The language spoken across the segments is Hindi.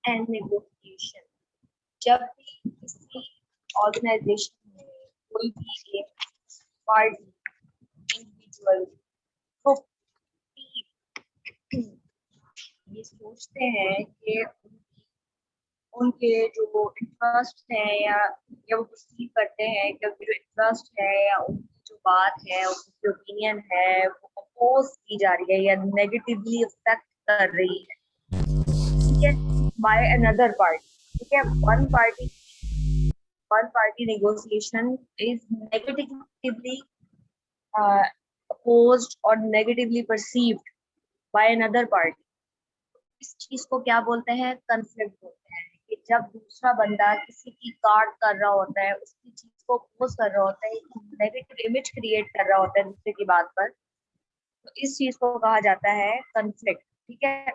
And negotiation. जब भी किसी ऑर्गेनाइजेशन में कोई भी एक पार्टी, इंडिविजुअल, ग्रुप ये सोचते हैं कि उनके जो इंटरेस्ट है या वो परसीव करते हैं कि उनके जो इंटरेस्ट है या उनकी जो बात है, उनकी ओपिनियन है वो अपोज की जा रही है या नेगेटिवली अफेक्ट कर रही है, ठीक है, बाय अनदर पार्टी। ठीक है, one party negotiation is negatively opposed और negatively perceived by another party. इस चीज को क्या बोलते हैं? कन्फ्लिक्ट बोलते हैं। कि जब दूसरा बंदा किसी की कार्ड कर रहा होता है, उसकी चीज को अपोज कर रहा होता है, नेगेटिव इमेज क्रिएट कर रहा होता है दूसरे की बात पर, तो इस चीज को कहा जाता है कन्फ्लिक्ट। ठीक है,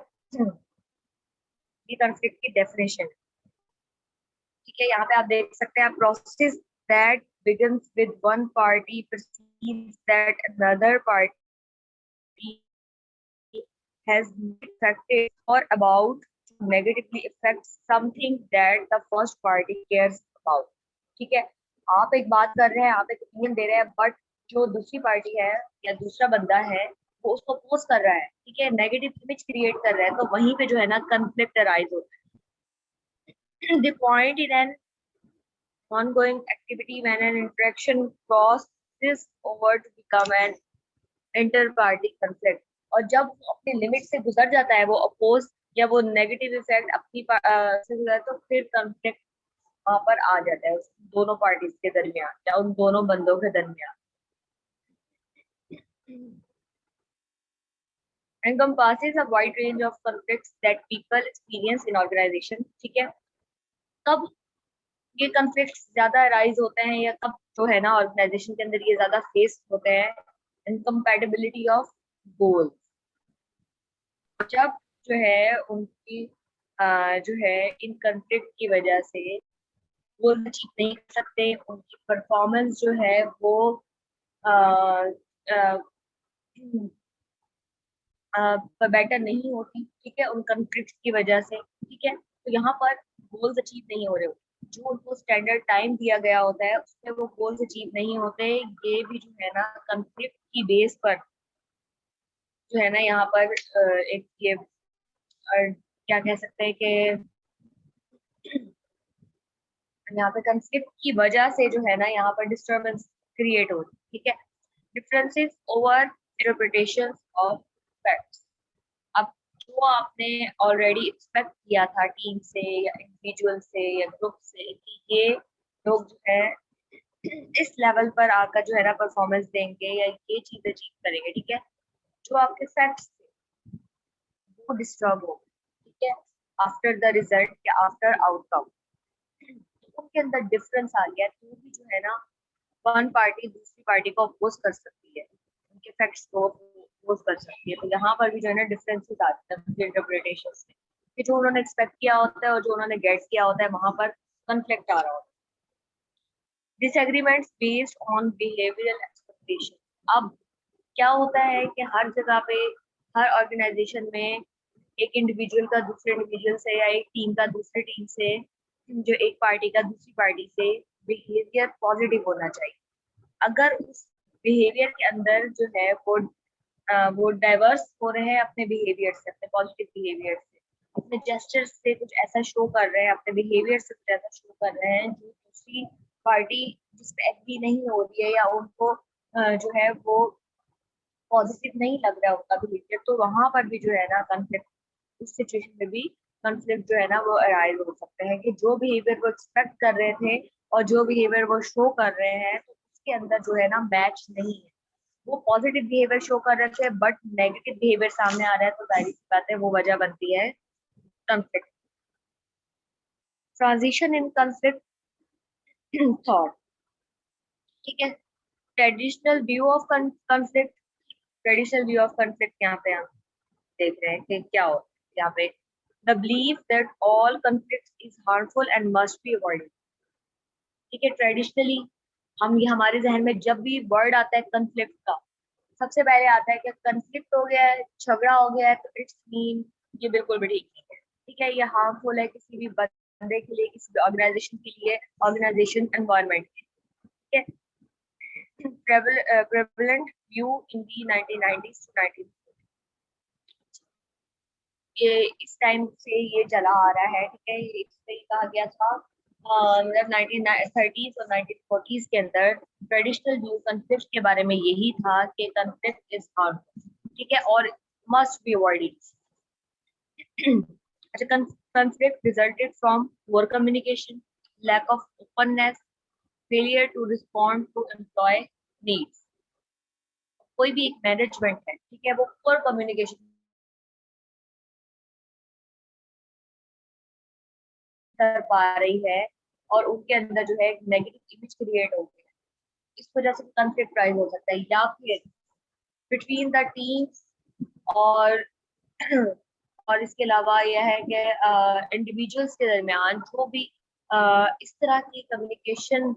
ये कन्फ्लिक्ट की डेफिनेशन। ठीक है, यहाँ पे आप देख सकते हैं, process that begins with one party perceives that another party has affected or about to negatively affect something that the first party cares about। ठीक है, आप एक बात कर रहे हैं, आप एक ओपिनियन दे रहे हैं, बट जो दूसरी पार्टी है या दूसरा बंदा है वो उसको अपोज कर रहा है, ठीक है, नेगेटिव इमेज क्रिएट कर रहा है, तो वहीं पे जो है ना कंफ्लिक्ट अराइज होता है। The point in an ongoing activity when an interaction crosses over to become an inter-party conflict. और जब वो अपने लिमिट से गुजर जाता है, वो अपोज या वो नेगेटिव इफेक्ट अपनी से गुजरा, तो फिर कॉन्फ्लिक्ट वहां पर आ जाता है उस दोनों पार्टीज के दरमियान या उन दोनों बंदों के दरमियान। encompasses a wide range of conflicts that people experience in organization। ठीक है, कब ये कॉन्फ्लिक्ट ज्यादा राइज होते हैं या कब जो है ना ऑर्गेनाइजेशन के अंदर ये ज्यादा फेस होते हैं? Incompatibility of goal. जब जो है उनकी जो है इन कॉन्फ्लिक्ट की वजह से वो अचीव नहीं कर सकते, उनकी परफॉर्मेंस जो है वो बेटर नहीं होती। ठीक है, उन कॉन्फ्लिक्ट की वजह से। ठीक है, तो यहाँ पर गोल्स अचीव नहीं हो रहे होते, जो उनको स्टैंडर्ड टाइम दिया गया होता है उसमें वो गोल्स अचीव नहीं होते। ये भी जो है ना कॉन्फ्लिक्ट की बेस पर जो है ना यहाँ पर एक ये क्या कह सकते हैं कि यहाँ पे कंफ्लिक्ट की वजह से जो है ना यहाँ पर डिस्टरबेंस क्रिएट हो रही है। ठीक है, differences over interpretation of facts. अब जो आपने ऑलरेडी एक्सपेक्ट किया था टीम से या इंडिविजुअल से या ग्रुप से कि ये लोग जो है इस लेवल पर आकर जो है ना परफॉर्मेंस देंगे या ये चीज अचीव करेंगे, ठीक है, जो आपके फैक्ट्स वो डिस्टर्ब हो, ठीक है, आफ्टर द रिजल्ट या आफ्टर आउटकम उनके अंदर डिफरेंस आ गया, तो भी जो है ना वन पार्टी दूसरी पार्टी को अपोज कर सकती है, उनके फैक्ट्स को अपोज कर सकती है। तो यहाँ पर भी जो है ना डिफरेंसेस आते हैं इंटरप्रिटेशन में, कि जो उन्होंने एक्सपेक्ट किया होता है और जो उन्होंने गेट किया होता है वहां पर कॉन्फ्लिक्ट आ रहा होता है। Disagreements based on behavioural expectation. अब क्या होता है कि हर जगह पे, हर ऑर्गेनाइजेशन में एक इंडिविजुअल का दूसरे इंडिविजुअल से या एक टीम का दूसरी टीम से, जो एक पार्टी का दूसरी पार्टी से बिहेवियर पॉजिटिव होना चाहिए। अगर उस बिहेवियर के अंदर जो है वो डाइवर्स हो रहे हैं अपने बिहेवियर से, अपने पॉजिटिव बिहेवियर से, अपने जेस्चर से कुछ ऐसा शो कर रहे हैं, अपने बिहेवियर से कुछ ऐसा शो कर रहे हैं जो दूसरी पार्टी जिस पे एग्री नहीं हो रही है या उनको जो है वो पॉजिटिव नहीं लग रहा है उनका बिहेवियर, तो वहां पर भी जो है ना कंफ्लिक्ट, उस सिचुएशन में भी कंफ्लिक्ट जो है ना वो अराइज हो सकते हैं कि जो बिहेवियर वो एक्सपेक्ट कर रहे थे और जो बिहेवियर वो शो कर रहे हैं तो उसके अंदर जो है ना मैच नहीं है। वो पॉजिटिव बिहेवियर शो कर रहे थे बट नेगेटिव बिहेवियर सामने आ रहा है, तो जाहिर सी बात है वो वजह बनती है conflict. Transition in conflict thought. ठीक है, traditional view of conflict. Traditional view of conflict यहाँ पे हम देख रहे हैं कि क्या होता है यहाँ पे। The believe that all conflict is harmful and must be avoided. ठीक है, ट्रेडिशनली हम ये हमारे जहन में जब भी वर्ड आता है कंफ्लिक्ट का, सबसे पहले आता है कि कंफ्लिक्ट हो गया है, झगड़ा हो गया है, तो इट्स मीन ये बिल्कुल भी ठीक नहीं है। ठीक है, ये हार्मफुल है किसी भी बंदे के लिए, किसी भी ऑर्गेनाइजेशन के लिए, ऑर्गेनाइजेशन एनवायरनमेंट के लिए, ठीक है। Prevalent view in the 1990s to 19, ये इस टाइम से ये चला आ रहा है, ठीक है। इसमें कहा गया था मतलब 1930s और 1940s के अंदर ट्रेडिशनल व्यू कॉन्फ्लिक्ट के बारे में यही था कि कॉन्फ्लिक्ट इज हार्मफुल, ठीक है, और मस्ट बी अवॉइडेड। अच्छा, conflict resulted from poor communication, lack of openness, failure to respond to employee needs। कोई भी एक मैनेजमेंट है, ठीक है, वो poor communication कर पा रही है और उनके अंदर जो है नेगेटिव इमेज क्रिएट हो गई है, इस वजह से कॉन्फ्लिक्ट राइज हो सकता है। या फिर बिटवीन द टीम्स और और इसके अलावा यह है कि इंडिविजुअल्स के दरमियान जो भी इस तरह की कम्युनिकेशन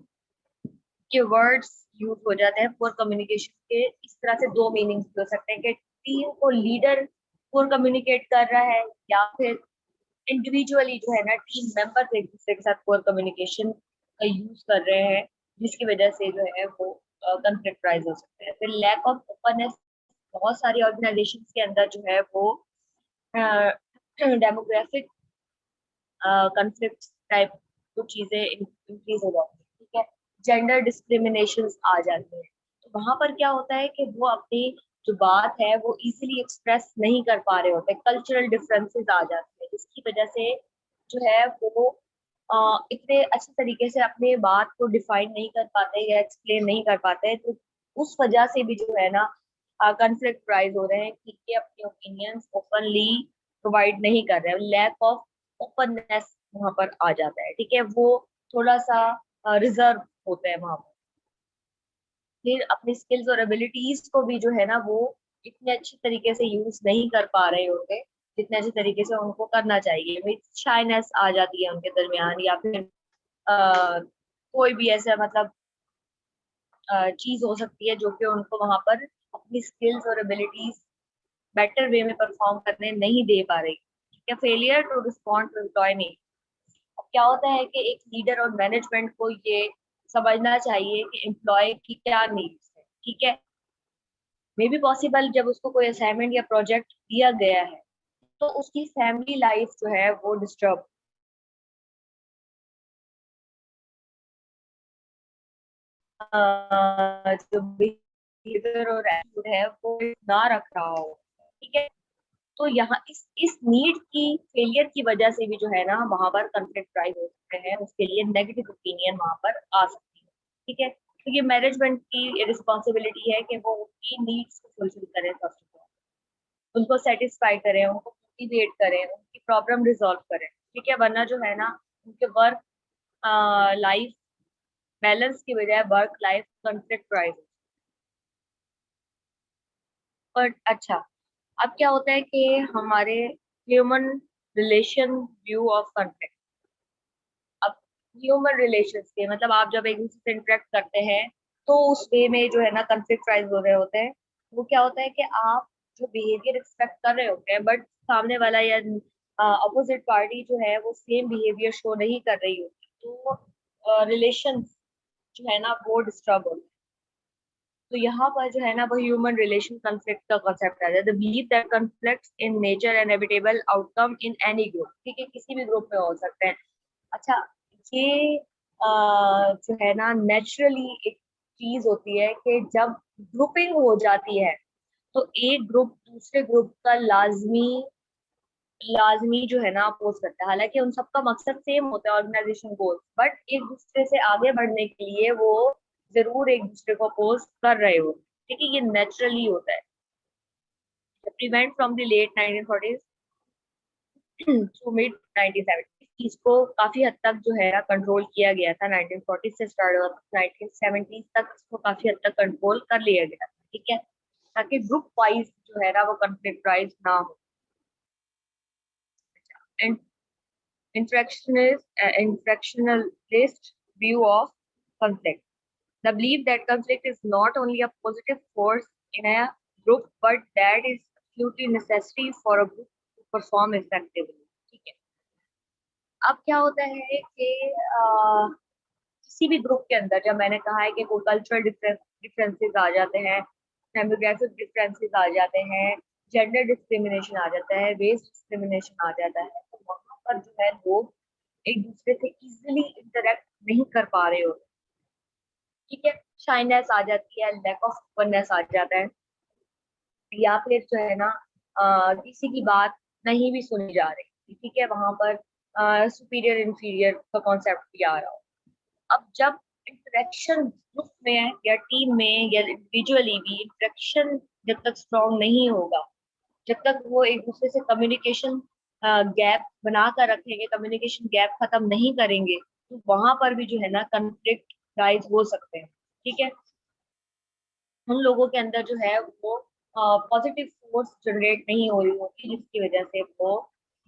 के वर्ड्स यूज हो जाते हैं पुअर कम्युनिकेशन के, इस तरह से दो मीनिंग्स हो सकते हैं कि टीम को लीडर पुअर कम्युनिकेट कर रहा है या फिर इंडिविजुअली जो है ना टीम मेंबर्स एक दूसरे के साथ पुअर कम्युनिकेशन का यूज कर रहे हैं, जिसकी वजह से जो है वो कॉन्फ्लिक्ट राइज हो सकते हैं। फिर लैक ऑफ ओपननेस, बहुत सारी ऑर्गेनाइजेशंस के अंदर जो है वो डेमोग्राफिक कॉन्फ्लिक्ट टाइप कुछ चीजें इंक्रीज हो जाती है, ठीक है। जेंडर डिस्क्रिमिनेशन आ जाते हैं, तो वहां पर क्या होता है कि वो अपनी जो बात है वो इजीली एक्सप्रेस नहीं कर पा रहे होते, कल्चरल डिफरेंसेस आ जाते हैं, जिसकी वजह से जो है वो इतने अच्छे तरीके से अपने बात को डिफाइन नहीं कर पाते या एक्सप्लेन नहीं कर पाते, तो उस वजह से भी जो है ना कॉन्फ्लिक्ट राइज हो रहे हैं कि ये अपने ओपिनियंस ओपनली प्रोवाइड नहीं कर रहे हैं, लैक ऑफ ओपननेस वहां पर आ जाता है, ठीक है, वो थोड़ा सा रिजर्व होते हैं वहां पर। फिर अपनी स्किल्स और एबिलिटीज को भी जो है ना वो इतने अच्छे तरीके से यूज नहीं कर पा रहे होते जितने अच्छे तरीके से उनको करना चाहिए, शाइनेस आ जाती है उनके दरमियान, या फिर कोई भी ऐसा मतलब चीज हो सकती है जो कि उनको वहां पर अपनी स्किल्स और एबिलिटीज बेटर वे में परफॉर्म करने नहीं दे पा रही, ठीक है। Failure to respond to employ need, अब क्या होता है कि एक लीडर और मैनेजमेंट को ये समझना चाहिए कि एम्प्लॉय की क्या नीड्स है, ठीक है। मे बी पॉसिबल जब उसको कोई असाइनमेंट या प्रोजेक्ट दिया गया है तो उसकी फैमिली लाइफ जो है वो डिस्टर्ब, जो बिहेवियर और एटीट्यूड है वो ना रख रहा हो, ठीक है। तो यहाँ इस नीड की फेलियर की वजह से भी जो है ना वहां पर कॉन्फ्लिक्ट राइज हो सकते हैं, उसके लिए नेगेटिव ओपिनियन वहां पर आ सकती है, ठीक है। तो ये मैनेजमेंट की रिस्पॉन्सिबिलिटी है कि वो उनकी नीड्स को फुलफिल करें, फर्स्ट ऑफ ऑल उनको सेटिस्फाई करें, उनको मोटिवेट करें, उनकी प्रॉब्लम रिजॉल्व करें, ठीक है। वरना जो है ना उनके वर्क लाइफ बैलेंस की बजाय वर्क लाइफ कॉन्फ्लिक्ट राइज। और अच्छा, अब क्या होता है कि हमारे human relation view of conflict, अब ह्यूमन रिलेशंस के मतलब आप जब एक दूसरे से इंटरेक्ट करते हैं तो उस वे में जो है ना कॉन्फ्लिक्ट राइज हो रहे होते हैं। वो क्या होता है कि आप जो बिहेवियर एक्सपेक्ट कर रहे होते हैं बट सामने वाला या अपोजिट पार्टी जो है वो सेम बिहेवियर शो नहीं कर रही होती, तो रिलेशन जो है ना वो डिस्टर्ब होते हैं। तो यहाँ पर जो है ना वो ह्यूमन रिलेशन कॉन्फ्लिक्ट का कॉन्सेप्ट आता है, the believe that conflicts in nature inevitable outcome in any group, ठीक है, किसी भी ग्रुप में हो सकते हैं। अच्छा, ये जो है ना नेचुरली एक चीज होती है कि जब ग्रुपिंग हो जाती है तो एक ग्रुप दूसरे ग्रुप का लाजमी लाजमी जो है ना अपोज करता है, हालांकि उन सबका मकसद सेम होता है ऑर्गेनाइजेशन गोल, बट एक दूसरे से आगे बढ़ने के लिए वो जरूर एक दूसरे को अपोज कर रहे हो, ठीक है, ये नेचुरली होता है। Prevent from the late 1940s to mid 1970, चीज को काफी हद तक जो है ना कंट्रोल किया गया था, 1940 से स्टार्ट हुआ 1970 तक इसको काफी हद तक कंट्रोल कर लिया गया था, ठीक है, ताकि ग्रुप वाइज जो है ना वो कॉन्फ्लिक्ट राइज ना हो। Interactionalist view of conflict. The belief that conflict is not only a positive force in a group, but that is absolutely necessary for a group to perform effectively. ठीक है, अब क्या होता है कि किसी भी ग्रुप के अंदर, जब मैंने कहा है कि कोई कल्चरल डिफरेंसेस आ जाते हैं, डेमोग्राफिक डिफरेंसेस आ जाते हैं, जेंडर डिस्क्रिमिनेशन आ जाता है, रेस डिस्क्रिमिनेशन आ जाता है, तो वहां पर जो है लोग एक दूसरे से इजीली इंटरेक्ट नहीं कर पा रहे होते। ठीक है, शाइनेस आ जाती है, लैक ऑफ ओपननेस आ जाता है, या फिर जो है ना किसी की बात नहीं भी सुनी जा रही। ठीक है, वहां पर सुपीरियर इंफीरियर का कॉन्सेप्ट भी आ रहा हो। अब जब इंटरेक्शन ग्रुप में या टीम में या इंडिविजुअली भी इंटरेक्शन जब तक स्ट्रांग नहीं होगा, जब तक वो एक दूसरे से कम्युनिकेशन गैप बना कर रखेंगे, कम्युनिकेशन गैप खत्म नहीं करेंगे, तो वहां पर भी जो है ना कंफ्लिक्ट राइज हो सकते हैं। ठीक है, उन लोगों के अंदर जो है वो पॉजिटिव फोर्स जनरेट नहीं हो रही होती, जिसकी वजह से वो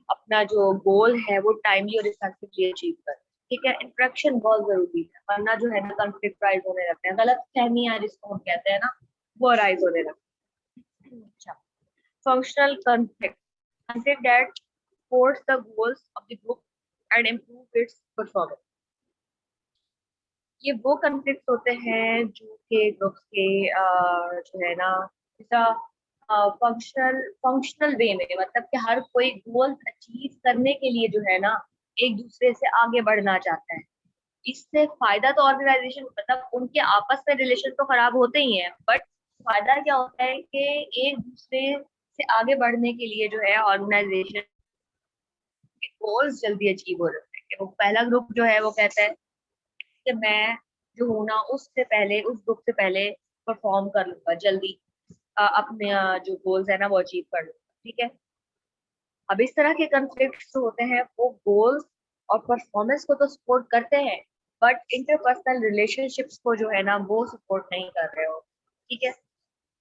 अपना जो गोल है वो टाइमली और इफेक्टिवली अचीव कर। ठीक है, इंटरेक्शन बहुत जरूरी है, वरना जो है ना कंफ्लिक्ट राइज होने लगते हैं, गलत फहमियां जिसको हम कहते हैं ना, वो राइज होने लगते हैं। अच्छा, functional conflict, conflict that supports the goals of the group and improve its performance। ये वो कॉन्फ्लिक्ट होते हैं जो कि ग्रुप्स के जो है ना, जैसा फंक्शनल फंक्शनल वे में, मतलब कि हर कोई गोल अचीव करने के लिए जो है ना एक दूसरे से आगे बढ़ना चाहता है। इससे फायदा तो ऑर्गेनाइजेशन, मतलब उनके आपस में रिलेशन तो खराब होते ही हैं, बट फायदा क्या होता है कि एक दूसरे से आगे बढ़ने के लिए जो है ऑर्गेनाइजेशन के गोल्स जल्दी अचीव हो जाते हैं। कि वो पहला ग्रुप जो है वो कहता है कि मैं जो हूँ ना उससे पहले, उस ग्रुप से पहले परफॉर्म कर लूंगा जल्दी, अपने जो गोल्स है ना वो अचीव कर लूंगा। ठीक है, अब इस तरह के कॉन्फ्लिक्ट्स जो होते हैं वो गोल्स और परफॉर्मेंस को तो सपोर्ट करते हैं, बट इंटरपर्सनल रिलेशनशिप्स को जो है ना वो सपोर्ट नहीं कर रहे हो। ठीक है,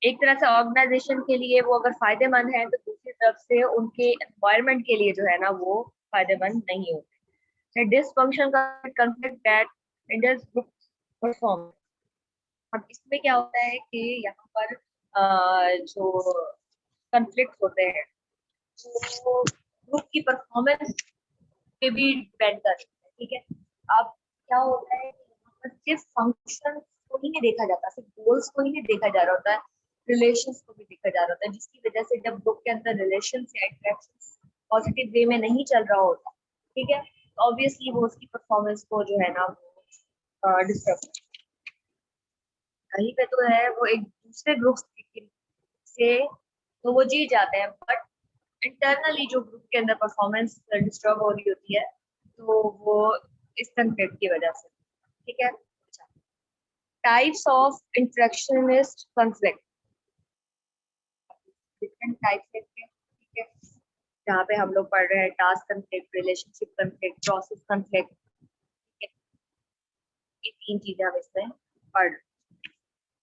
एक तरह से ऑर्गेनाइजेशन के लिए वो अगर फायदेमंद है, तो दूसरी तरफ से उनके एनवायरनमेंट के लिए जो है ना वो फायदेमंद नहीं होते। डिसफंक्शन का conflict that hinders group perform. अब इसमें क्या होता है कि यहाँ पर जो कॉन्फ्लिक्ट होते हैं वो ग्रुप की परफॉर्मेंस पे भी डिपेंड करते हैं। ठीक है, अब क्या होता है कि यहाँ पर सिर्फ फंक्शन को ही नहीं देखा जाता, सिर्फ गोल्स को ही नहीं देखा जा रहा होता है, रिलेशंस को भी देखा जा रहा होता है, जिसकी वजह से जब ग्रुप के अंदर रिलेशन या इंटरेक्शन पॉजिटिव वे में नहीं चल रहा होता, ठीक है, तो ऑब्वियसली वो उसकी परफॉर्मेंस को जो है ना वो डिस्टर्ब, कहीं पे तो है वो एक दूसरे ग्रुप से तो वो जीत जाते हैं, बट इंटरनली जो ग्रुप के अंदर परफॉर्मेंस डिस्टर्ब हो रही होती है, तो वो इस कंफ्लिक्ट की वजह से। ठीक है, types of interactionist conflict, different types के। ठीक है, जहाँ पे हम लोग पढ़ रहे हैं task conflict, relationship conflict, process conflict, ये तीन चीजें हम इसमें पढ़ रहे हैं।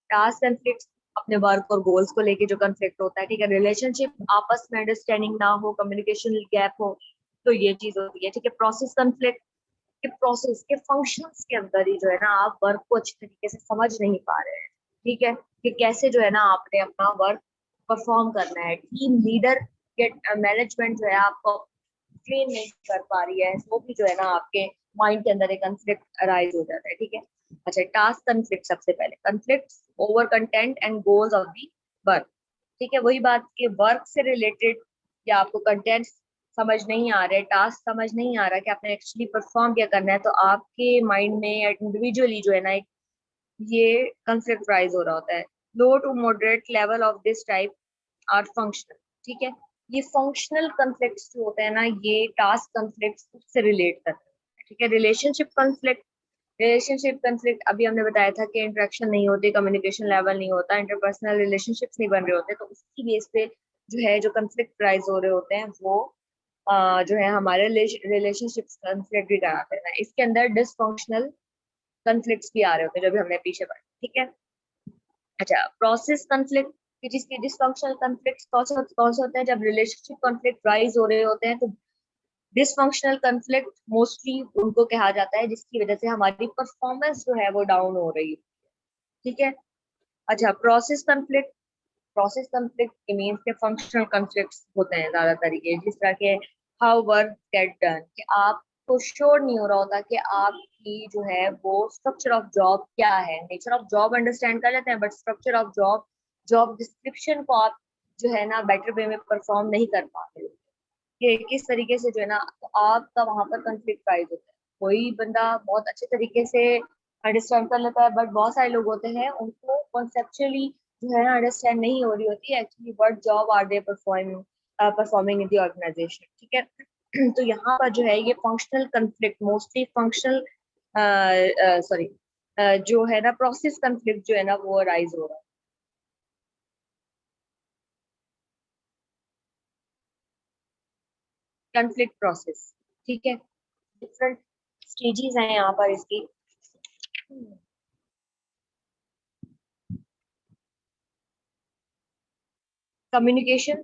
टास्क कंफ्लिक्ट अपने वर्क और गोल्स को लेके जो कंफ्लिक्ट होता है। ठीक है, रिलेशनशिप आपस में अंडरस्टैंडिंग ना हो, कम्युनिकेशन गैप हो, तो ये चीज होती है। ठीक है, प्रोसेस कंफ्लिक्ट के प्रोसेस के फंक्शंस के अंदर ही जो है ना आप वर्क को अच्छी तरीके से समझ नहीं पा रहे हैं। ठीक है, कि कैसे जो है ना आपने अपना वर्क परफॉर्म करना है, टीम लीडर के मैनेजमेंट जो है आपको ट्रेन नहीं कर पा रही है, वो भी जो है ना आपके माइंड के अंदर एक कंफ्लिक्ट अराइज हो जाता है। ठीक है, अच्छा, टास्क कंफ्लिक्ट, सबसे पहले conflict over content and goals of the work. ठीक है, वही बात कि वर्क से रिलेटेड या आपको कंटेंट समझ नहीं आ रहा है, टास्क समझ नहीं आ रहा कि आपने एक्चुअली परफॉर्म क्या करना है, तो आपके माइंड में या इंडिविजुअली जो है ना एक ये कंफ्लिक्ट राइज हो रहा होता है। Low to moderate level of this type are functional. ठीक है, ये फंक्शनल कॉन्फ्लिक्ट्स जो होते हैं ना, ये टास्क कॉन्फ्लिक्ट्स से रिलेट करते हैं। ठीक है, रिलेशनशिप कॉन्फ्लिक्ट, रिलेशनशिप कॉन्फ्लिक्ट अभी हमने बताया था कि इंटरेक्शन नहीं होती, कम्युनिकेशन लेवल नहीं होता, इंटरपर्सनल रिलेशनशिप्स नहीं बन रहे होते, तो उसकी बेस पे जो है जो कॉन्फ्लिक्ट राइज हो रहे होते हैं वो जो है हमारे रिलेशनशिप्स कॉन्फ्लिक्ट भी कराते हैं। इसके अंदर डिसफंक्शनल कॉन्फ्लिक्ट्स भी आ रहे होते हैं, जो भी हमने पीछे पढ़ा। ठीक है, अच्छा, प्रोसेस कॉन्फ्लिक्ट, जिसके डिसफंक्शनल कॉन्फ्लिक्ट्स कौन से होते हैं, जब रिलेशनशिप कॉन्फ्लिक्ट राइज हो रहे होते हैं, तो डिसफंक्शनल कॉन्फ्लिक्ट मोस्टली उनको कहा जाता है जिसकी वजह से हमारी परफॉर्मेंस जो है वो डाउन हो रही है। ठीक है, अच्छा, प्रोसेस कॉन्फ्लिक्ट के मीन्स के फंक्शनल कॉन्फ्लिक्ट्स होते हैं ज्यादातर ये, जिस तरह के हाउ वर्क गेट डन, कि आप को श्योर नहीं हो रहा होता कि आपकी जो है वो स्ट्रक्चर ऑफ जॉब क्या है। नेचर ऑफ जॉब अंडरस्टैंड कर लेते हैं, but structure of job, job description को आप जो है ना बेटर वे में परफॉर्म नहीं कर पाते कि किस तरीके से जो है ना, तो आपका वहां पर कंफ्लिक्ट राइज होता है। कोई बंदा बहुत अच्छे तरीके से अंडरस्टैंड कर लेता है, बट बहुत सारे लोग होते हैं उनको कॉन्सेप्चुअली जो है ना अंडरस्टैंड नहीं हो रही होती है actually what job are they performing in the organisation. ठीक है। तो यहाँ पर जो है ये functional conflict, mostly functional sorry जो है ना प्रोसेस कंफ्लिक्ट जो है ना वो राइज हो रहा है। कंफ्लिक्ट प्रोसेस, ठीक है। डिफरेंट स्टेजेस हैं यहाँ पर इसकी। कम्युनिकेशन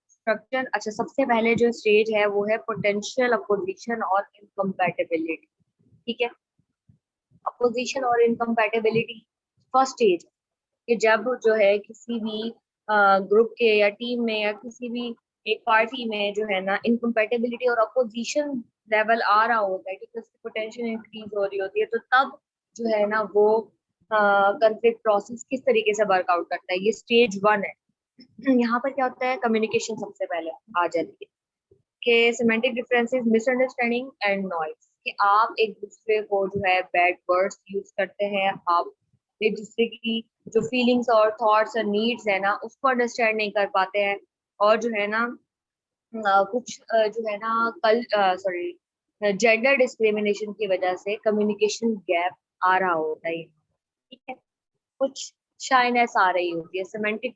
स्ट्रक्चर, अच्छा सबसे पहले जो स्टेज है वो है पोटेंशियल अपोजिशन और इनकम्पैटिबिलिटी। ठीक है। अपोजिशन और इनकम्पैटिबिलिटी फर्स्ट स्टेज, कि जब जो है किसी भी ग्रुप के या टीम में या किसी भी एक पार्टी में जो है ना इनकम्पैटिबिलिटी और अपोजिशन लेवल आ रहा होता है कि उसकी पोटेंशियल इंक्रीज हो रही होती है, तो तब जो है ना वो कंफ्लिक्ट प्रोसेस किस तरीके से वर्कआउट करता है, ये स्टेज वन है। यहाँ पर क्या होता है, कम्युनिकेशन सबसे पहले आ जाती है कि semantic differences, misunderstanding and noise, कि आप एक दूसरे को जो है बैड वर्ड्स यूज करते हैं, आप एक दूसरे की जो फीलिंग्स और थॉट्स और नीड्स है ना उसको अंडरस्टैंड नहीं कर पाते हैं। और जो है ना कुछ जो है ना कल सॉरी जेंडर डिस्क्रिमिनेशन की वजह से कम्युनिकेशन गैप आ रहा होता है। ठीक है। कुछ शाइनेस आ रही होती है, सेमेंटिक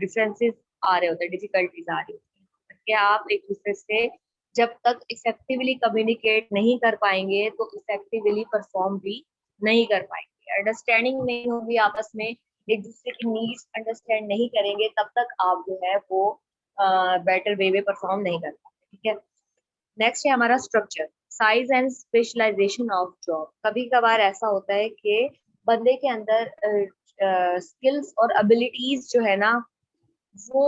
डिफरेंसेस आ रहे होते हैं, डिफिकल्टीज आ रही होती है कि आप एक दूसरे से जब तक इफेक्टिवली कम्युनिकेट नहीं कर पाएंगे तो इफेक्टिवली परफॉर्म भी नहीं कर पाएंगे। अंडरस्टैंडिंग नहीं होगी आपस में, एक दूसरे की नीड्स अंडरस्टैंड नहीं करेंगे, तब तक आप जो है वो बेटर वे में परफॉर्म नहीं कर पाते। ठीक है। नेक्स्ट है हमारा structure, size and specialisation of job. कभी कभार ऐसा होता है कि बंदे के अंदर स्किल्स और एबिलिटीज जो है ना वो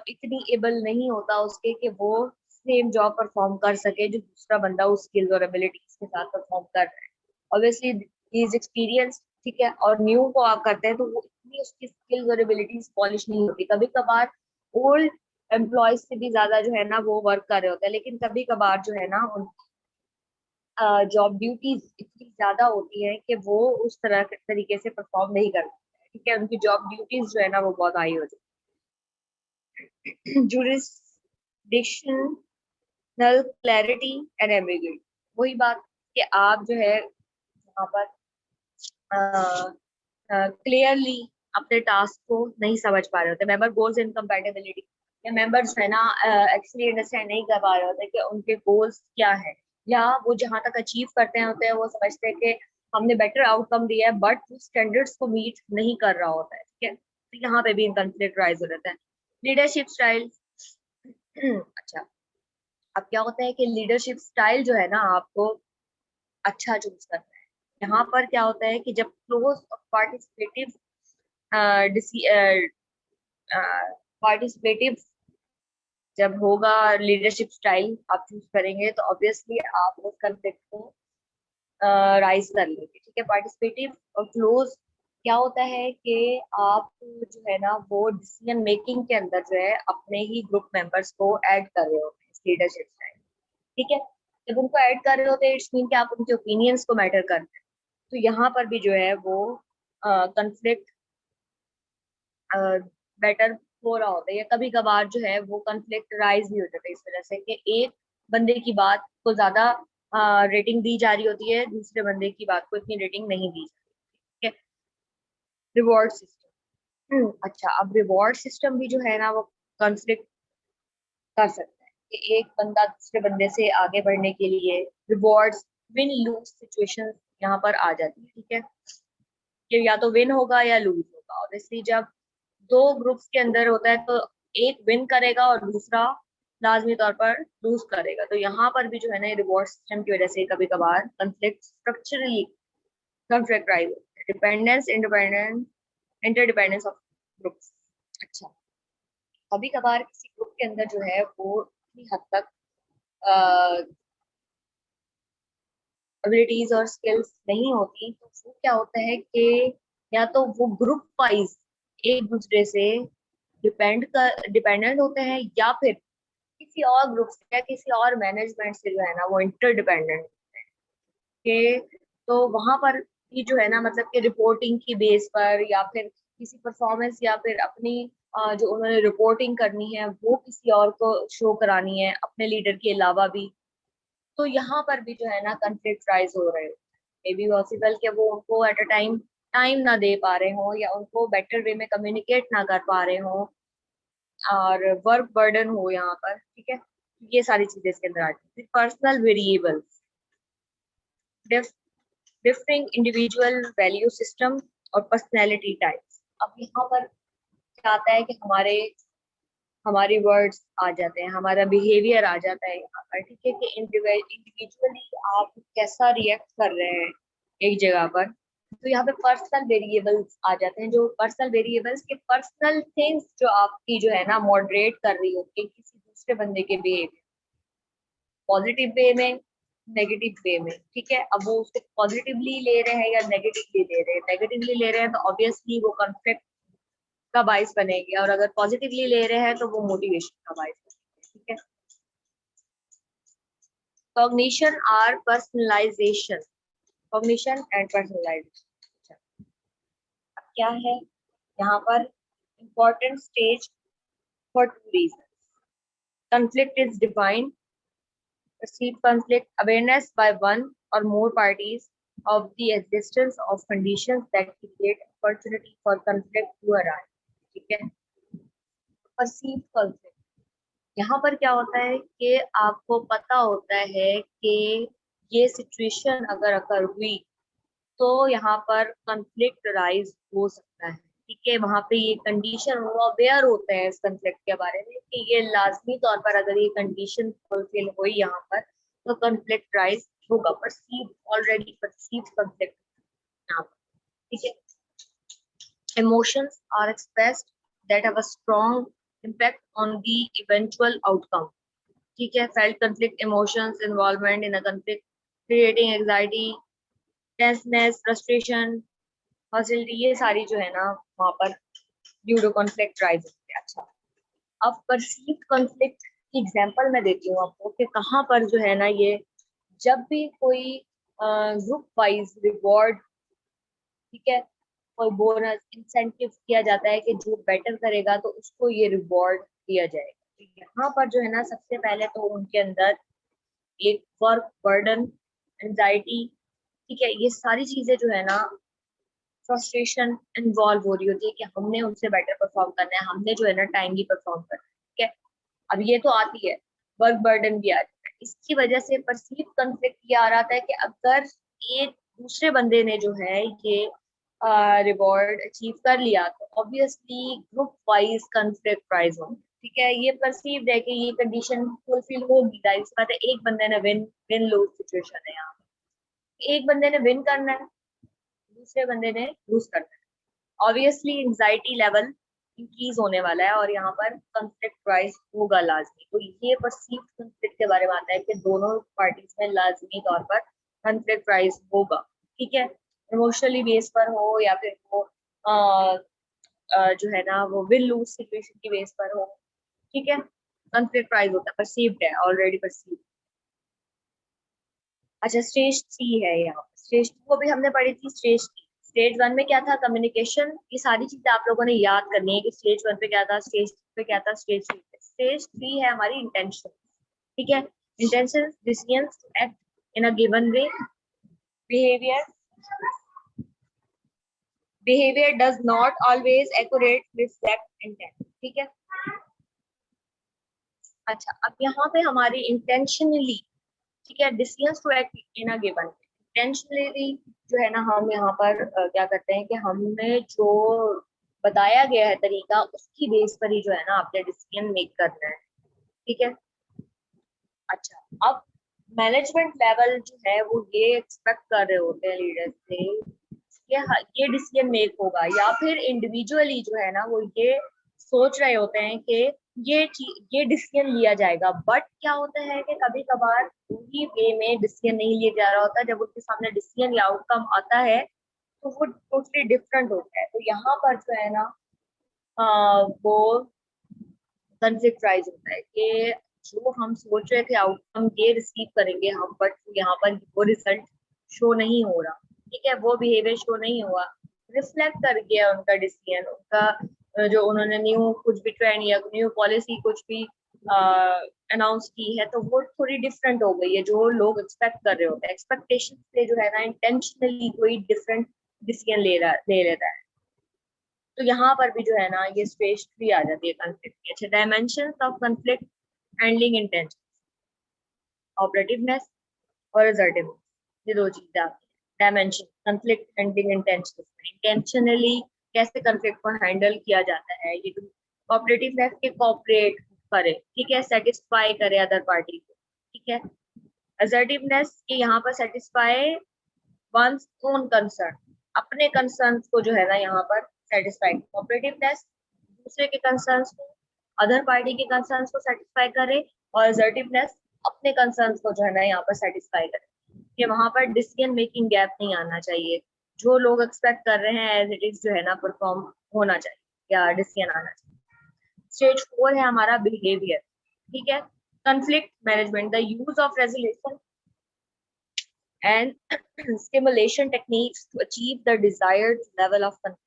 इतनी एबल नहीं होता उसके कि वो सेम जॉब परफॉर्म कर सके जो दूसरा बंदा उस स्किल्स और एबिलिटीज के साथ परफॉर्म कर रहा है। ऑब्वियसली ही इज एक्सपीरियंस, ठीक है, और न्यू को आप करते हैं तो वो इतनी उसकी स्किल्स और एबिलिटीज पॉलिश नहीं होती। कभी कभार ओल्ड एम्प्लॉयज से भी ज्यादा जो है ना वो वर्क कर रहे होते हैं, लेकिन कभी कभार जो है ना जॉब ड्यूटीज इतनी ज्यादा होती है कि वो उस तरह के तरीके से परफॉर्म नहीं कर पाते। ठीक है, उनकी जॉब ड्यूटीज जो है ना वो बहुत हाई हो जाती है। जुरिस्डिक्शनल क्लैरिटी एंड एम्बिग्यूटी, वही बात कि आप जो है वहाँ पर क्लियरली अपने टास्क को नहीं समझ पा रहे होते। मेंबर गोल्स इनकम्पैटिबिलिटी, या मेंबर्स है ना एक्चुअली अंडरस्टैंड नहीं कर पा रहे होते कि उनके गोल्स क्या है, या वो जहां तक अचीव करते हैं होते हैं वो समझते हैं कि हमने बेटर आउटकम दिया है, बट वो स्टैंडर्ड्स को मीट नहीं कर रहा होता है। ठीक है, तो यहाँ पे भी कंफ्लिक्ट राइज हो जाता है। लीडरशिप स्टाइल, अच्छा अब क्या होता है कि लीडरशिप स्टाइल जो है ना आपको अच्छा चूज करना है। यहाँ पर क्या होता है कि जब क्लोज पार्टिसिपेटिव पार्टिसिपेटिव जब होगा लीडरशिप स्टाइल आप चूज करेंगे तो ऑब्वियसली आप उस कंफ्लिक्ट को राइज कर लेंगे। ठीक है। पार्टिसिपेटिव और क्लोज क्या होता है कि आप जो है ना वो डिसीजन मेकिंग के अंदर जो है अपने ही ग्रुप मेंबर्स को ऐड कर रहे होते हैं इस लीडरशिप स्टाइल। ठीक है। जब उनको ऐड कर रहे होते हैं इट्स मीन कि आप उनके ओपिनियंस को मैटर करते हैं। तो यहाँ पर भी जो है वो कंफ्लिक्ट बेटर हो रहा होता है, या कभी कभार जो है वो कंफ्लिक्ट राइज भी हो जाता है इस वजह से कि एक बंदे की बात को ज्यादा रेटिंग दी जा रही होती है, दूसरे बंदे की बात को इतनी रेटिंग नहीं दी जाती है। रिवॉर्ड सिस्टम, अच्छा अब रिवॉर्ड सिस्टम भी जो है ना वो कंफ्लिक्ट कर सकता है कि एक बंदा दूसरे बंदे से आगे बढ़ने के लिए रिवॉर्ड्स, विन लूज सिचुएशन यहाँ पर आ जाती है। ठीक है, कि या तो विन होगा या लूज होगा। ऑब्वियसली जब दो ग्रुप्स के अंदर होता है तो एक विन करेगा और दूसरा लाजमी तौर पर लूज करेगा। तो यहाँ पर भी जो है ना रिवॉर्ड सिस्टम की वजह से कभी कभार conflict structurally conflict rise, dependence independence interdependence of groups. अच्छा कभी कभार किसी ग्रुप के अंदर जो है वो इतनी हद तक एबिलिटीज और स्किल्स नहीं होती तो वो क्या होता है कि या तो वो ग्रुप वाइज एक दूसरे से डिपेंडेंट होते हैं, या फिर किसी और ग्रुप से या किसी और मैनेजमेंट से जो है ना वो इंटरडिपेंडेंट के। तो वहां पर भी जो है ना मतलब कि रिपोर्टिंग की बेस पर या फिर किसी परफॉर्मेंस या फिर अपनी जो उन्होंने रिपोर्टिंग करनी है वो किसी और को शो करानी है अपने लीडर के अलावा भी। तो यहाँ पर भी जो है ना कंफ्लिक्ट राइज हो रहे हो। मे बी पॉसिबल कि वो उनको एट अ टाइम टाइम ना दे पा रहे हो या उनको बेटर वे में कम्युनिकेट ना कर पा रहे हो, और वर्क बर्डन हो यहाँ पर, ठीक है। ये सारी चीजें इसके अंदर आती है। Personal variables, differing individual value system और पर्सनैलिटी टाइप्स। अब यहाँ पर क्या आता है कि हमारी वर्ड्स आ जाते हैं, हमारा बिहेवियर आ जाता है यहाँ पर, ठीक है, कि इंडिविजुअली आप कैसा रिएक्ट कर रहे हैं एक जगह पर। तो यहाँ पे पर्सनल वेरिएबल्स आ जाते हैं, जो पर्सनल वेरिएबल्स के पर्सनल थिंग्स जो आपकी जो है ना मॉडरेट कर रही होती है किसी दूसरे बंदे के बिहेवियर, पॉजिटिव वे में, नेगेटिव वे में, ठीक है। अब वो उसको पॉजिटिवली ले रहे हैं या नेगेटिवली ले रहे हैं, नेगेटिवली ले रहे हैं तो ऑब्वियसली वो कॉन्फ्लिक्ट का बाइस बनेगी, और अगर पॉजिटिवली ले रहे हैं तो वो मोटिवेशन का बाइस बनेगी, ठीक है। कॉग्निशन और पर्सनलाइजेशन, कॉग्निशन एंड पर्सनलाइजेशन क्या है यहाँ पर? Important stage for two reason. conflict is defined, perceived conflict, awareness by one or more parties of the existence of conditions that create opportunity for conflict to arise, ठीक है। perceived conflict, यहाँ पर क्या होता है कि आपको पता होता है कि ये सिचुएशन अगर अगर हुई तो यहाँ पर कंफ्लिक्ट राइज हो सकता है, ठीक है। वहां पे ये कंडीशन वो अवेयर होते हैं इस कंफ्लिक्ट के बारे में कि ये लाजमी तौर पर अगर ये कंडीशन फुलफिल हुई यहाँ पर तो कंफ्लिक्ट राइज होगा। परसीव, ऑलरेडी परसीव कंफ्लिक्ट यहाँ पर, ठीक है। Emotions are expressed that have a strong impact on the eventual outcome, ठीक है। Felt conflict emotions involvement in a conflict creating anxiety, tenseness, frustration, hostility, ये सारी जो है ना वहां पर ड्यू टू कॉन्फ्लिक्ट राइज होती है। अच्छा, अब परसीव्ड कॉन्फ्लिक्ट की एग्जांपल मैं देती हूँ आपको कि कहाँ पर जो है ना ये जब भी कोई ग्रुप वाइज रिवॉर्ड, ठीक है, कोई बोनस इंसेंटिव किया जाता है कि जो बेटर करेगा तो उसको ये रिवॉर्ड दिया जाएगा। तो यहाँ पर जो है ना सबसे पहले तो उनके अंदर एक वर्क बर्डन, एंजाइटी, ठीक है, ये सारी चीजें जो है ना फ्रस्ट्रेशन इन्वॉल्व हो रही होती है कि हमने उनसे बेटर परफॉर्म करना है, हमने जो है ना टाइमली परफॉर्म करना है, ठीक है। अब ये तो आती है, वर्क बर्डन भी आ जाता है, इसकी वजह से परसीव कॉन्फ्लिक्ट ये आ रहा था कि अगर एक दूसरे बंदे ने जो है ये रिवॉर्ड अचीव कर लिया तो obviously group wise conflict rise होंगे, ठीक है। ये परसीव्ड है कि ये कंडीशन फुलफिल होगी, इस बात है। एक बंदे ने विन विन लूज सिचुएशन है यहाँ पे, एक बंदे ने विन करना है, दूसरे बंदे ने लूज करना है, ऑब्वियसली एंजाइटी लेवल इंक्रीज होने वाला है और यहाँ पर कंफ्लिक्ट राइज होगा लाजमी। तो ये परसीव्ड कंफ्लिक्ट के बारे में आता है कि दोनों पार्टीज में लाजमी तौर पर कंफ्लिक्ट राइज होगा, ठीक है। इमोशनली बेस पर हो या फिर वो जो है ना वो विल लूज सिचुएशन की बेस पर हो, ठीक है। कंफ्लिक्ट राइज होता है, परसीव्ड है, ऑलरेडी परसीव्ड। अच्छा, स्टेज 3 है यहाँ पर। स्टेज 2 को भी हमने पढ़ी थी। स्टेज 1 में क्या था? कम्युनिकेशन। ये सारी चीजें आप लोगों ने याद करनी है कि स्टेज 1 पे क्या था, स्टेज 2 पे क्या था, स्टेज 3 पे। स्टेज 3 है हमारी इंटेंशन, ठीक है। Intention, decisions to act in a given way, behaviour behaviour does not always accurate reflect intent, ठीक है। अच्छा, अब यहाँ पे हमारी इंटेंशनली, ठीक है, decisions to act in a given, intentionally जो है ना हम यहाँ पर क्या करते हैं कि हमने जो बताया गया है तरीका उसकी बेस पर ही जो है ना आपने डिसीजन मेक करना है, ठीक है। अच्छा, अब मैनेजमेंट लेवल जो है वो ये एक्सपेक्ट कर रहे होते हैं लीडर से कि ये डिसीजन मेक होगा, या फिर इंडिविजुअली जो है ना वो ये सोच रहे होते हैं कि ये डिसीजन लिया जाएगा। बट क्या होता है कि कभी कभार वही वे में डिसीजन नहीं लिया जा रहा होता, जब उनके सामने डिसीजन या आउटकम आता है तो वो टोटली डिफरेंट होता है। तो यहाँ पर जो है ना वो कॉन्फ्लिक्ट राइज होता है कि जो हम सोच रहे थे आउटकम ये रिसीव करेंगे हम, बट यहाँ पर वो रिजल्ट शो नहीं हो रहा, ठीक है, वो बिहेवियर शो नहीं हुआ, रिफ्लेक्ट कर गया उनका डिसीजन, उनका जो उन्होंने न्यू कुछ भी ट्रेंड या न्यू पॉलिसी कुछ भी अनाउंस की है, तो वो थोड़ी डिफरेंट हो गई है जो लोग एक्सपेक्ट कर रहे होते हैं। एक्सपेक्टेशन से जो है ना इंटेंशनली कोई डिफरेंट डिसीजन ले लेता है। तो यहाँ पर भी जो है ना ये स्टेज 3 आ जाती है कॉन्फ्लिक्ट की। अच्छा, dimension of conflict handling intention, cooperativeness और असर्टिवनेस, ये दो चीजें आती है। Dimension conflict handling intention, intentionally कैसे कॉन्फ्लिक्ट को हैंडल किया जाता है, ये ऑपरेटिवनेस के कोऑपरेट करे, ठीक है, सेटिस्फाई करे अदर पार्टी को, ठीक है। असर्टिवनेस के यहाँ पर सेटिस्फाई वंस ओन कंसर्न, अपने कंसर्न को जो है ना यहाँ पर सेटिस्फाई। कोऑपरेटिवनेस दूसरे के कंसर्न को, अदर पार्टी के कंसर्न को सेटिस्फाई करे, और असर्टिवनेस अपने कंसर्न को जो है ना यहाँ पर सेटिस्फाई करे, कि वहां पर डिसीजन मेकिंग गैप नहीं आना चाहिए, जो लोग एक्सपेक्ट कर रहे हैं एज इट इज जो है ना परफॉर्म होना चाहिए या डिसीजन आना चाहिए। स्टेज 4 है हमारा बिहेवियर, ठीक है। Conflict management, the use of resolution and stimulation techniques to achieve the desired level of conflict.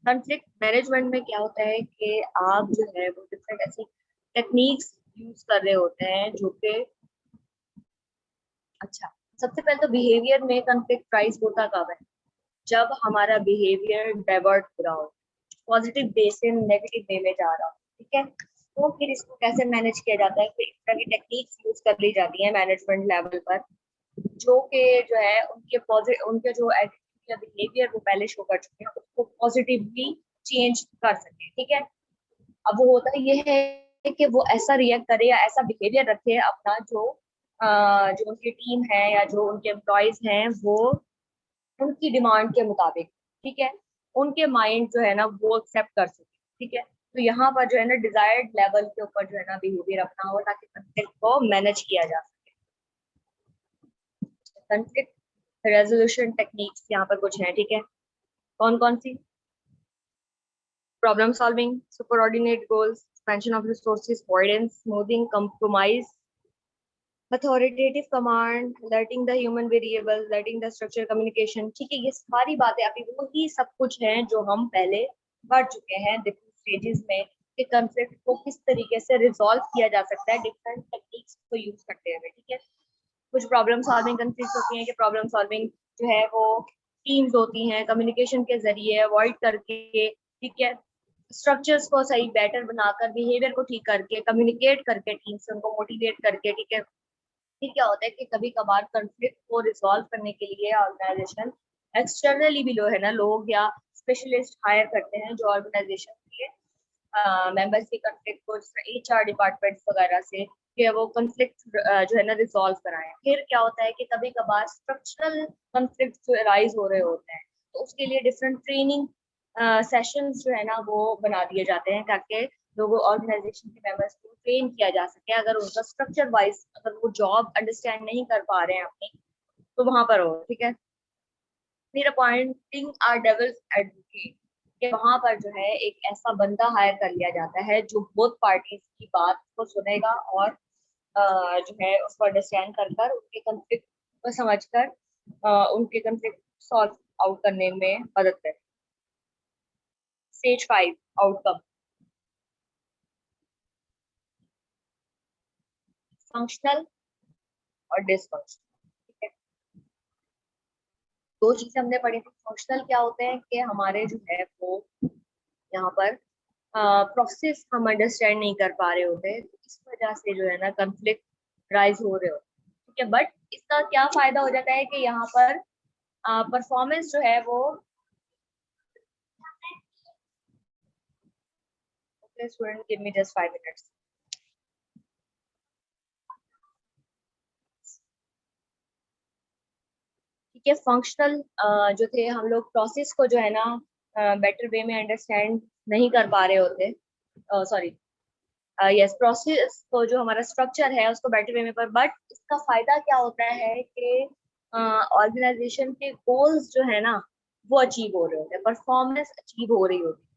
Conflict management में क्या होता है कि आप जो है वो डिफरेंट ऐसी टेक्निक्स यूज कर रहे होते हैं जो कि, अच्छा, सबसे पहले तो बिहेवियर में कॉन्फ्लिक्ट राइज होता कब है, जब हमारा बिहेवियर डाइवर्ट हो रहा हो, पॉजिटिव वे से नेगेटिव वे में जा रहा हो, ठीक है। तो फिर इसको कैसे मैनेज किया जाता है, फिर इस तरह की टेक्निक्स यूज कर ली जाती है मैनेजमेंट लेवल पर, जो कि जो है उनके पॉजिटिव, उनके जो एटीट्यूड या बिहेवियर वो पहले शो कर चुके हैं उसको पॉजिटिवली चेंज कर सके, ठीक है। अब वो होता ये है कि वो ऐसा रिएक्ट करे या ऐसा बिहेवियर रखे अपना, जो उनकी टीम है या जो उनके एम्प्लॉयज हैं वो उनकी डिमांड के मुताबिक, ठीक है, उनके माइंड जो है ना वो एक्सेप्ट कर सके, ठीक है। तो यहाँ पर जो है ना डिजायर्ड लेवल के ऊपर जो है ना बिहेवियर अपना हो ताकि कंफ्लिक्ट को मैनेज किया जा सके। कंफ्लिक्ट रेजोल्यूशन टेक्निक्स यहाँ पर कुछ है, ठीक है। कौन कौन सी? Problem solving, superordinate goals, expansion of resources, avoidance, smoothing, compromise, authoritative command, altering the human variable, altering the structure, communication, ठीक है। ये सारी बातें अभी वही सब कुछ हैं जो हम पहले पढ़ चुके हैं डिफरेंट स्टेजेस में, कि कंफ्लिक्ट को किस तरीके से रिजॉल्व किया जा सकता है डिफरेंट टेक्निक्स को यूज करते हुए, ठीक है। कुछ प्रॉब्लम सॉल्विंग कंफ्लिक्ट होती हैं कि प्रॉब्लम सॉल्विंग जो है वो टीम्स होती हैं, कम्युनिकेशन के जरिए अवॉइड करके, ठीक है, स्ट्रक्चर्स को सही बेटर बनाकर, बिहेवियर को ठीक करके, कम्युनिकेट करके टीम से उनको मोटिवेट करके, ठीक है। फिर क्या होता है कि कभी कभार कंफ्लिक्ट को रिजॉल्व करने के लिए ऑर्गेनाइजेशन एक्सटर्नली भी लो है ना लोग या स्पेशलिस्ट हायर करते हैं जो ऑर्गेनाइजेशन के मेंबर्स की कंफ्लिक्ट को एचआर डिपार्टमेंट्स वगैरह से कि वो कंफ्लिक्ट जो है ना रिजॉल्व कराएं। फिर क्या होता है कि कभी कभार स्ट्रक्चरल कंफ्लिक्ट जो राइज हो रहे होते हैं तो उसके लिए डिफरेंट ट्रेनिंग सेशंस जो है ना वो बना दिए जाते हैं ताकि लोगों ऑर्गेनाइजेशन के मेंबर्स को ट्रेन किया जा सके, अगर उनका स्ट्रक्चर वाइज अगर वो जॉब अंडरस्टैंड नहीं कर पा रहे हैं अपनी तो वहां पर हो, ठीक है। फिर अपॉइंटिंग आर डेविल्स एडवोकेट, कि वहां पर जो है एक ऐसा बंदा हायर कर लिया जाता है जो बोथ पार्टीज की बात को सुनेगा और जो है उसको अंडरस्टैंड कर कर उनके कंफ्लिक्ट को समझकर उनके कंफ्लिक्ट सॉल्व आउट करने में मदद करे। स्टेज 5 आउटकम, फंक्शनल और डिसफंक्शनल, ठीक है। दो चीजें हमने पढ़ी थी। फंक्शनल क्या होते हैं कि हमारे जो है वो यहाँ पर प्रोसेस हम अंडरस्टैंड नहीं कर पा रहे होते, तो इस वजह से जो है ना कंफ्लिक्ट राइज हो रहे होते, ठीक है। बट इसका क्या फायदा हो जाता है कि यहाँ पर परफॉर्मेंस जो है वो, student give me just 5 minutes. ठीक है, फंक्शनल जो थे हम लोग प्रोसेस को जो है ना बेटर वे में अंडरस्टैंड नहीं कर पा रहे होते, सॉरी यस, प्रोसेस तो जो हमारा स्ट्रक्चर है उसको बेटर वे में पर, बट इसका फायदा क्या होता है कि ऑर्गेनाइजेशन के गोल्स जो है ना वो अचीव हो रहे होते हैं, परफॉर्मेंस अचीव हो रही होती है,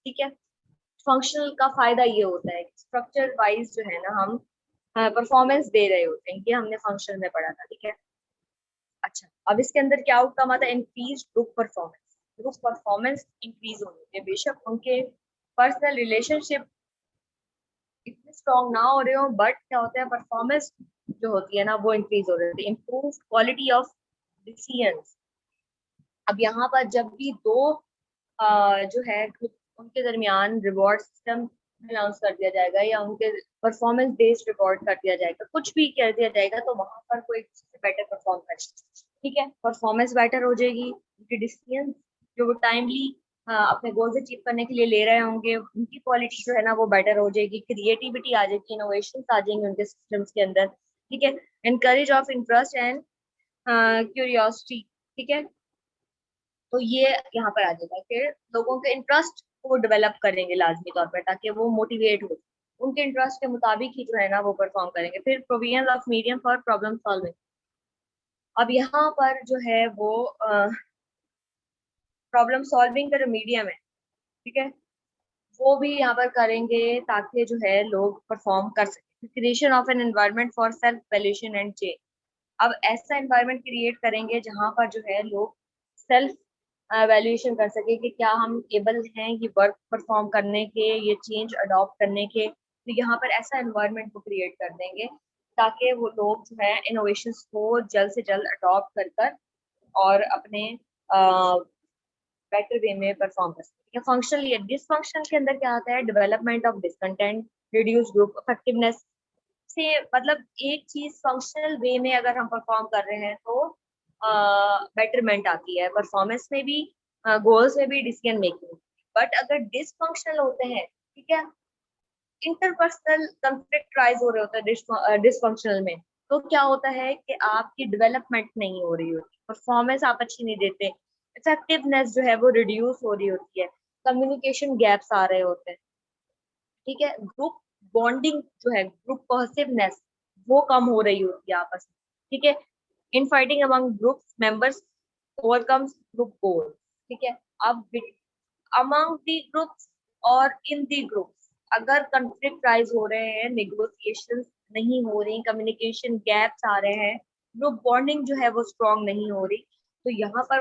ठीक है। फंक्शनल का फायदा ये होता है स्ट्रक्चर वाइज जो है ना हम परफॉर्मेंस दे रहे होते हैं, ये हमने फंक्शन में पढ़ा था, ठीक है। अच्छा, अब इसके अंदर क्या आउटकम आता है, increase group performance. Group performance increase होनी है, बेशक उनके पर्सनल रिलेशनशिप इतने स्ट्रॉन्ग ना हो रहे हो, बट क्या होता है परफॉर्मेंस जो होती है ना वो इंक्रीज हो रही है, इम्प्रूव क्वालिटी ऑफ डिसीजंस। अब यहाँ पर जब भी दो जो है ग्रुप उनके दरमियान रिवॉर्ड सिस्टम अनाउंस कर दिया जाएगा या उनके परफॉर्मेंस बेस्ड रिवॉर्ड कर दिया जाएगा, कुछ भी कर दिया जाएगा, तो वहां पर कोई बेटर परफॉर्म करेगा, ठीक है। परफॉर्मेंस बेटर हो जाएगी, उनके डिसीजन जो वो टाइमली अपने गोल्स अचीव करने के लिए ले रहे होंगे उनकी क्वालिटी जो है ना वो बेटर हो जाएगी, क्रिएटिविटी आ जाएगी, इनोवेशन आ जाएंगे उनके सिस्टम्स के अंदर, ठीक है। Encourage of interest and curiosity, ठीक है। तो ये यहाँ पर आ जाएगा कि लोगों के इंटरेस्ट को डेवलप करेंगे लाजमी तौर पर, ताकि वो मोटिवेट हो, उनके इंटरेस्ट के मुताबिक ही जो है ना वो परफॉर्म करेंगे। फिर provision of medium for problem solving. अब यहाँ पर जो है वो प्रॉब्लम सॉल्विंग का जो मीडियम है, ठीक है, वो भी यहाँ पर करेंगे ताकि जो है लोग परफॉर्म कर सकें। Creation of an environment for self valuation and change. अब ऐसा एनवायरनमेंट क्रिएट करेंगे जहाँ पर जो है लोग सेल्फ वैल्यूएशन कर सके कि क्या हम एबल हैं ये वर्क परफॉर्म करने के, ये चेंज अडॉप्ट करने के। तो यहाँ पर ऐसा एनवायरनमेंट को क्रिएट कर देंगे ताकि वो लोग जो है इनोवेशंस को जल्द से जल्द अडॉप्ट कर कर और अपने बेटर वे में परफॉर्म कर सकते हैं। फंक्शनल डिसफंक्शन के अंदर क्या आता है, development of discontent, reduce group effectiveness से, मतलब एक चीज फंक्शनल वे में अगर हम परफॉर्म कर रहे हैं तो बेटरमेंट आती है परफॉर्मेंस में भी, गोल्स में भी, डिसीजन मेकिंग। बट अगर डिसफंक्शनल होते हैं, ठीक है, इंटरपर्सनल कंफ्लिक्ट राइज हो रहे होते हैं डिसफंक्शनल में, तो क्या होता है कि आपकी डेवलपमेंट नहीं हो रही होती, परफॉर्मेंस आप अच्छी नहीं देते, इफेक्टिवनेस जो है वो रिड्यूस हो रही होती है, कम्युनिकेशन गैप्स आ रहे होते हैं, ठीक है। ग्रुप बॉन्डिंग जो है, ग्रुप कोहेसिवनेस वो कम हो रही होती है आपस में, ठीक है। In fighting among group members overcomes group गोल, ठीक है। अब अमंग दी ग्रुप्स और इन दी ग्रुप्स अगर कंफ्लिक्ट राइज हो रहे हैं, नेगोशिएशंस नहीं हो रही, कम्युनिकेशन गैप्स आ रहे हैं, ग्रुप बॉन्डिंग जो है वो स्ट्रॉन्ग नहीं हो रही, तो यहाँ पर